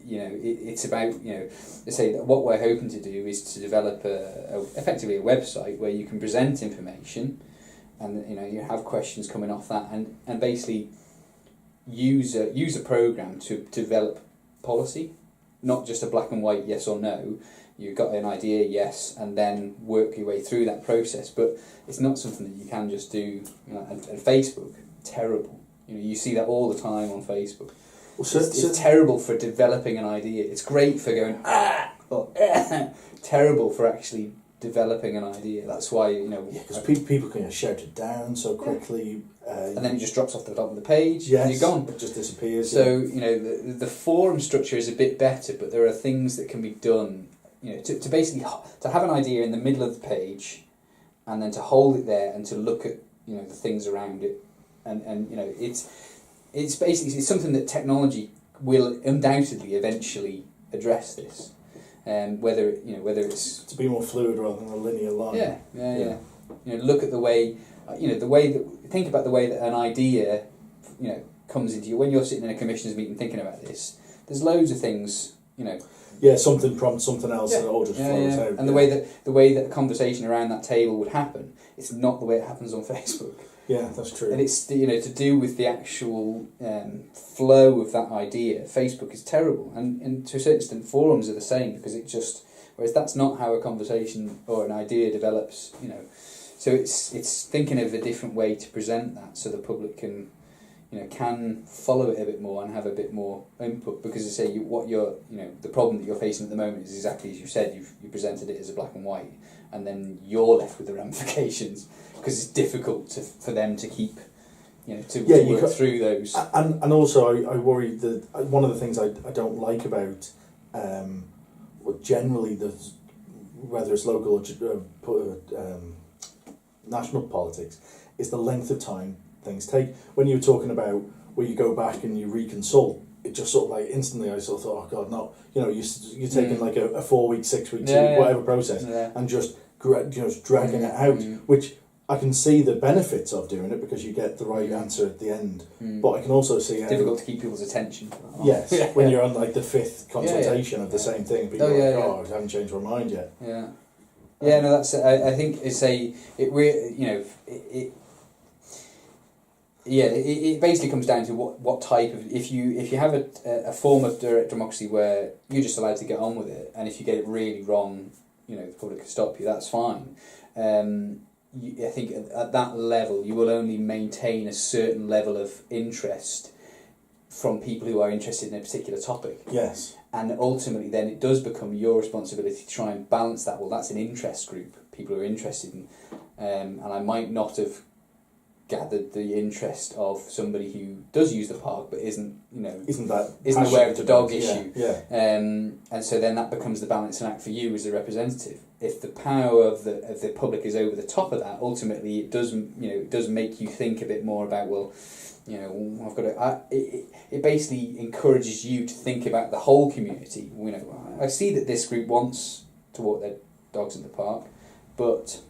it's about, let's say that what we're hoping to do is to develop effectively a website where you can present information, and you have questions coming off that, and basically use a program to develop policy, not just a black and white yes or no. You've got an idea, yes, and then work your way through that process. But it's not something that you can just do. And Facebook, terrible. You see that all the time on Facebook. Well, it's terrible for developing an idea. It's great for going terrible for actually developing an idea. That's why because people can shout it down so quickly, and then it just drops off the top of the page. Yes, and you're gone. It just disappears. So the forum structure is a bit better, but there are things that can be done. To basically to have an idea in the middle of the page, and then to hold it there and to look at the things around it, and it's basically something that technology will undoubtedly eventually address this, whether it's to be more fluid rather than a linear line. Yeah. Look at the way think about the way that an idea comes into you when you're sitting in a commissioners meeting thinking about this. There's loads of things. Yeah, something prompts something else, and it all just flows out. And the way that a conversation around that table would happen, it's not the way it happens on Facebook. Yeah, that's true. And it's to do with the actual flow of that idea. Facebook is terrible, and to a certain extent, forums are the same, because whereas that's not how a conversation or an idea develops. So it's thinking of a different way to present that, so the public can follow it a bit more and have a bit more input, because I say the problem that you're facing at the moment is exactly as you said. You presented it as a black and white, and then you're left with the ramifications, because it's difficult for them to keep to work through those. And also I worry that one of the things I don't like about generally whether it's local or national politics is the length of time things take. When you were talking about where you go back and you reconsult, it just sort of like instantly I sort of thought, oh God, no. You're taking like a 4 week, 6 week, 2 week, whatever process, and just dragging it out, which I can see the benefits of doing it, because you get the right answer at the end. But I can also see how difficult to keep people's attention. Yes, when you're on like the 5th consultation of the same thing, people I haven't changed my mind yet. Yeah, no, that's. I think it basically comes down to what type of, if you have a form of direct democracy where you're just allowed to get on with it, and if you get it really wrong, the public can stop you. That's fine. I think at that level you will only maintain a certain level of interest from people who are interested in a particular topic. Yes. And ultimately then it does become your responsibility to try and balance that. Well, that's an interest group, people who are interested in, and I might not have gathered the interest of somebody who does use the park but isn't aware of the dog issue. And so then that becomes the balancing act for you as a representative. If the power of the public is over the top of that, ultimately it does make you think a bit more about, well, I've got to. It basically encourages you to think about the whole community. I see that this group wants to walk their dogs in the park, but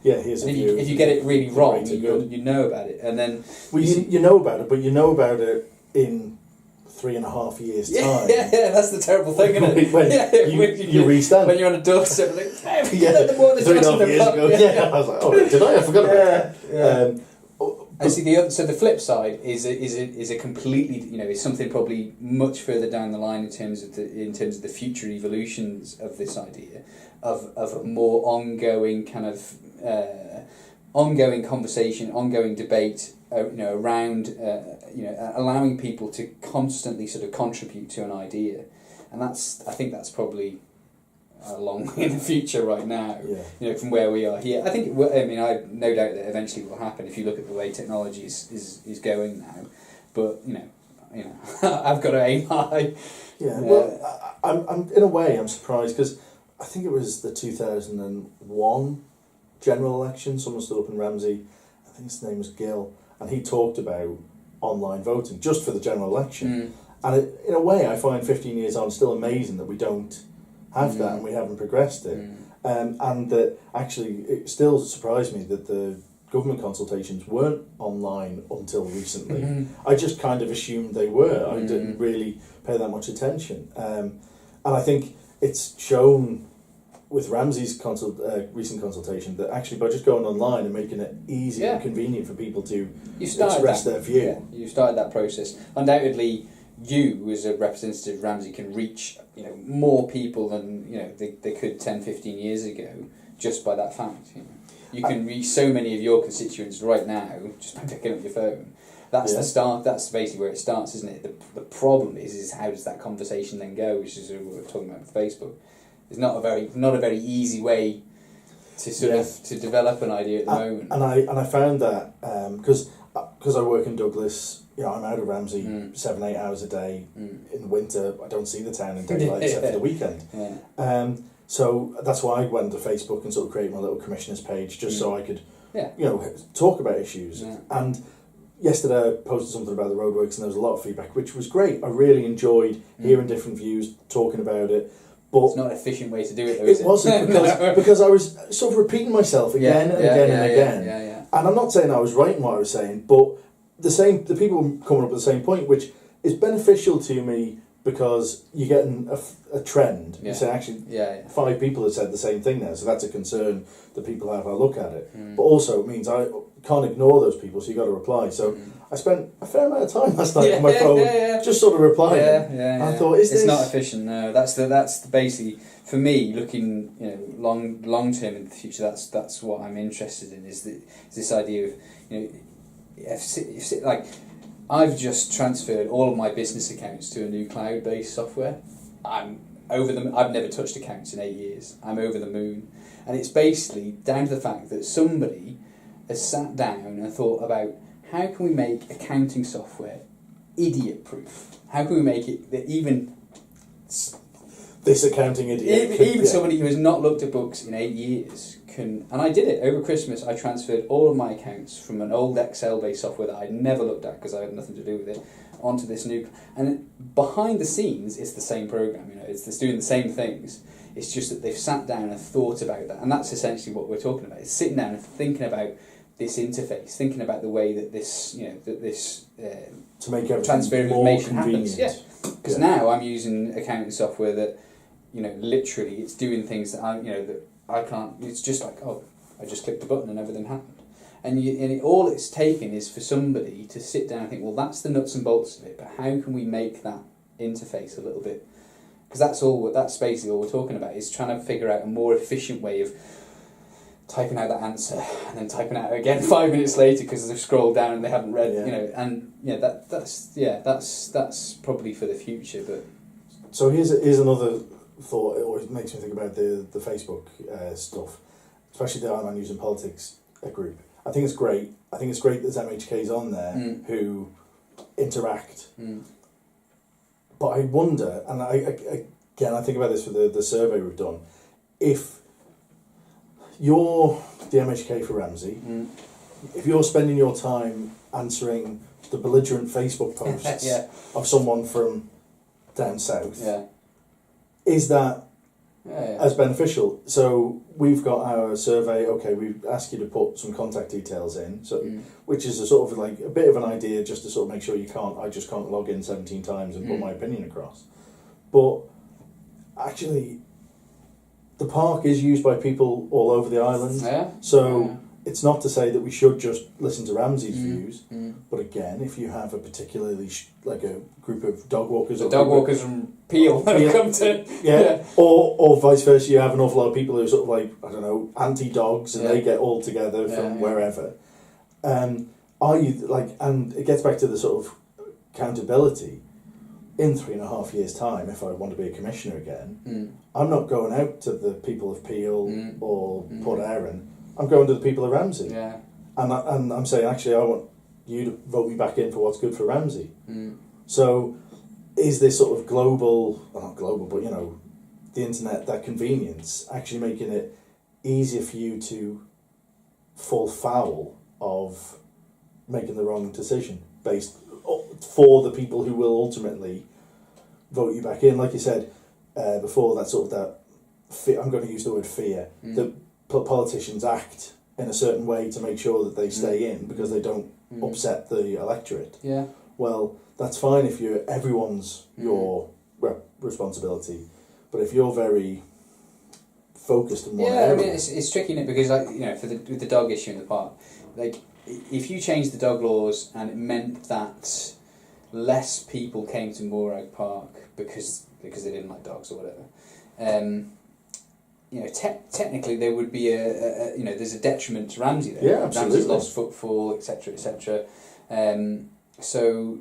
here's a view. If you get it really wrong, you know about it, and then you know about it, but you know about it in 3.5 years' time. Yeah, that's the terrible thing, isn't it? When you restand. When you're on a doorstep, like, hey, 3.5 years ago. I was like, oh, did I forgot about that. And see the flip side is a completely is something probably much further down the line in terms of the future evolutions of this idea of a more ongoing kind of ongoing conversation, ongoing debate, around allowing people to constantly sort of contribute to an idea, and I think that's probably a long way in the future right now. From where we are here, I think I have no doubt that eventually it will happen if you look at the way technology is going now. But I've got to aim high. I'm in a way I'm surprised, because I think it was the 2001 general election. Someone stood up in Ramsey, I think his name was Gill, and he talked about online voting just for the general election. And in a way, I find 15 years on still amazing that we don't have that and we haven't progressed it. And that actually it still surprised me that the government consultations weren't online until recently. I just kind of assumed they were. I didn't really pay that much attention. And I think it's shown with Ramsey's recent consultation that actually by just going online and making it easy and convenient for people to express their view. Yeah, you started that process. Undoubtedly, you as a representative of Ramsey can reach more people than they could 10, 15 years ago just by that fact. You can reach so many of your constituents right now just by picking up your phone. That's the start. That's basically where it starts, isn't it? The problem is how does that conversation then go? Which is what we're talking about with Facebook. It's not a very easy way to to develop an idea at the moment. And I found that because I work in Douglas, I'm out of Ramsey 7-8 hours a day. In the winter, I don't see the town in daylight except for the weekend. Yeah. So that's why I went to Facebook and sort of created my little commissioners page just so I could, talk about issues. Yeah. And yesterday I posted something about the roadworks and there was a lot of feedback, which was great. I really enjoyed hearing different views, talking about it. But it's not an efficient way to do it, though, is it? It wasn't, because I was sort of repeating myself again and again. Yeah. And I'm not saying I was right in what I was saying, but the people were coming up with the same point, which is beneficial to me because you're getting a trend. You say, actually, 5 people have said the same thing now, so that's a concern that people have. I look at it. But also it means I can't ignore those people, so you've got to reply. So I spent a fair amount of time last night on my phone just sort of replying. I thought, it's not efficient. No, that's basically, for me, looking long term in the future. That's what I'm interested in. Is this idea of like I've just transferred all of my business accounts to a new cloud-based software. I'm over them. I've never touched accounts in 8 years. I'm over the moon, and it's basically down to the fact that somebody has sat down and thought about how can we make accounting software idiot-proof? How can we make it that even this accounting idiot, even somebody who has not looked at books in 8 years can? And I did it over Christmas. I transferred all of my accounts from an old Excel-based software that I'd never looked at because I had nothing to do with it onto this new. And behind the scenes, it's the same program. It's doing the same things. It's just that they've sat down and thought about that, and that's essentially what we're talking about. It's sitting down and thinking about this interface, thinking about the way that this, to make transfer of more information convenient. happens. Because now I'm using accounting software that, literally it's doing things that I can't. It's just like, I just clicked the button and everything happened. And all it's taken is for somebody to sit down and think, well, that's the nuts and bolts of it, but how can we make that interface a little bit? Because that's basically all we're talking about, is trying to figure out a more efficient way of typing out that answer and then typing it out again 5 minutes later because they've scrolled down and they haven't read, that's probably for the future. But so here's another thought, or it makes me think about the Facebook stuff, especially the I'm Using Politics group. I think it's great. I think it's great there's MHKs on there who interact. But I wonder, and I think about this for the survey we've done, if you're the MHK for Ramsey, if you're spending your time answering the belligerent Facebook posts of someone from down south, is that as beneficial? So we've got our survey, we've asked you to put some contact details in, so which is a sort of like a bit of an idea just to sort of make sure I just can't log in 17 times and put my opinion across. But actually, the park is used by people all over the island, it's not to say that we should just listen to Ramsey's views, but again, if you have a particularly like a group of dog walkers, from Peel come to or vice versa, you have an awful lot of people who are sort of like, I don't know, anti-dogs, and they get all together from wherever. Are you like, and it gets back to the sort of accountability. In 3.5 years' time, if I want to be a commissioner again, I'm not going out to the people of Peel or Port Erin. I'm going to the people of Ramsey. And I'm saying, actually, I want you to vote me back in for what's good for Ramsey. So is this sort of global, well, not global, but the internet, that convenience, actually making it easier for you to fall foul of making the wrong decision based for the people who will ultimately vote you back in? Like you said before, that sort of that fear, I'm going to use the word fear, that politicians act in a certain way to make sure that they stay in because they don't upset the electorate. Yeah. Well, that's fine if everyone's your responsibility, but if you're very focused in one area. I mean, it's tricky, isn't it? Because, like, you know, with the dog issue in the park, like, if you changed the dog laws and it meant that less people came to Morag Park because they didn't like dogs or whatever, you know, technically there would be a you know, there's a detriment to Ramsey there. Yeah, absolutely. Ramsey's lost footfall, etc., etc. So,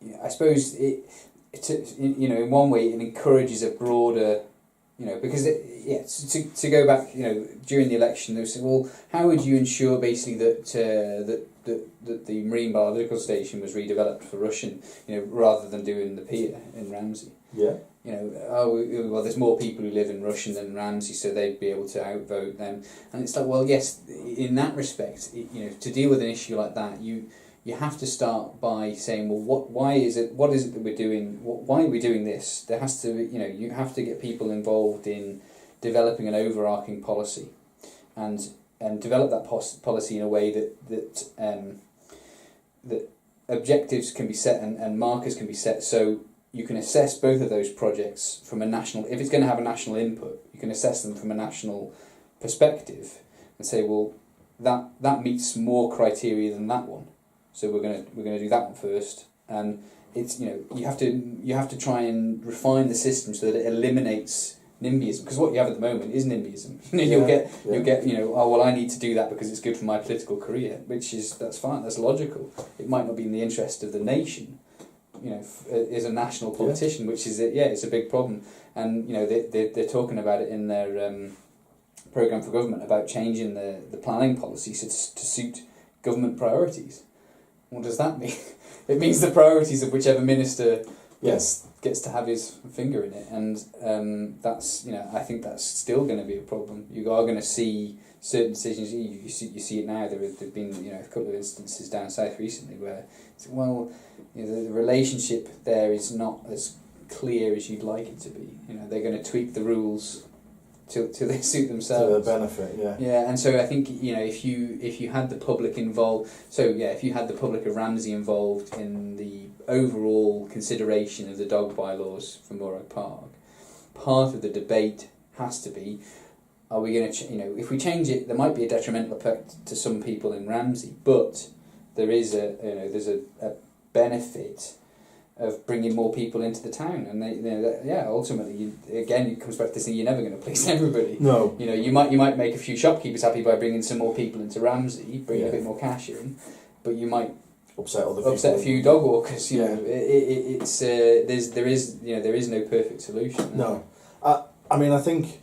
you know, I suppose you know, in one way it encourages a broader, you know, because to go back, you know, during the election they said, well, how would you ensure basically that the marine biological station was redeveloped for Russian, you know, rather than doing the pier in Ramsey? Yeah. You know, well, there's more people who live in Russian than Ramsey, so they'd be able to outvote them. And it's like, well, yes, in that respect, you know, to deal with an issue like that, you have to start by saying, well, what is it that we're doing? Why are we doing this? There has to be, you know, you have to get people involved in developing an overarching policy, and develop that policy in a way that objectives can be set and markers can be set, so you can assess both of those projects from a national. If it's going to have a national input, you can assess them from a national perspective and say, well, that meets more criteria than that one, so we're going to do that one first. And it's, you know, you have to try and refine the system so that it eliminates NIMBYism, because what you have at the moment is NIMBYism. You know, you'll get you know, oh well, I need to do that because it's good for my political career, that's fine, that's logical. It might not be in the interest of the nation, you know, as a national politician, which is it's a big problem. And you know, they're talking about it in their programme for government about changing the planning policy to suit government priorities. What does that mean? It means the priorities of whichever minister gets to have his finger in it, and that's, you know, I think that's still going to be a problem. You are going to see certain decisions. You see it now. There've been, you know, a couple of instances down south recently where, well, you know, the relationship there is not as clear as you'd like it to be. You know, they're going to tweak the rules till they suit themselves. To their benefit, yeah. Yeah, and so I think, you know, if you had the public involved, if you had the public of Ramsey involved in the overall consideration of the dog bylaws for Morag Park, part of the debate has to be, are we going to, you know, if we change it, there might be a detrimental effect to some people in Ramsey, but there's a benefit of bringing more people into the town, and ultimately, it comes back to this thing: you're never going to please everybody. No, you know, you might make a few shopkeepers happy by bringing some more people into Ramsey, bringing a bit more cash in, but you might upset a few dog walkers. You know, there is no perfect solution. No, I mean, I think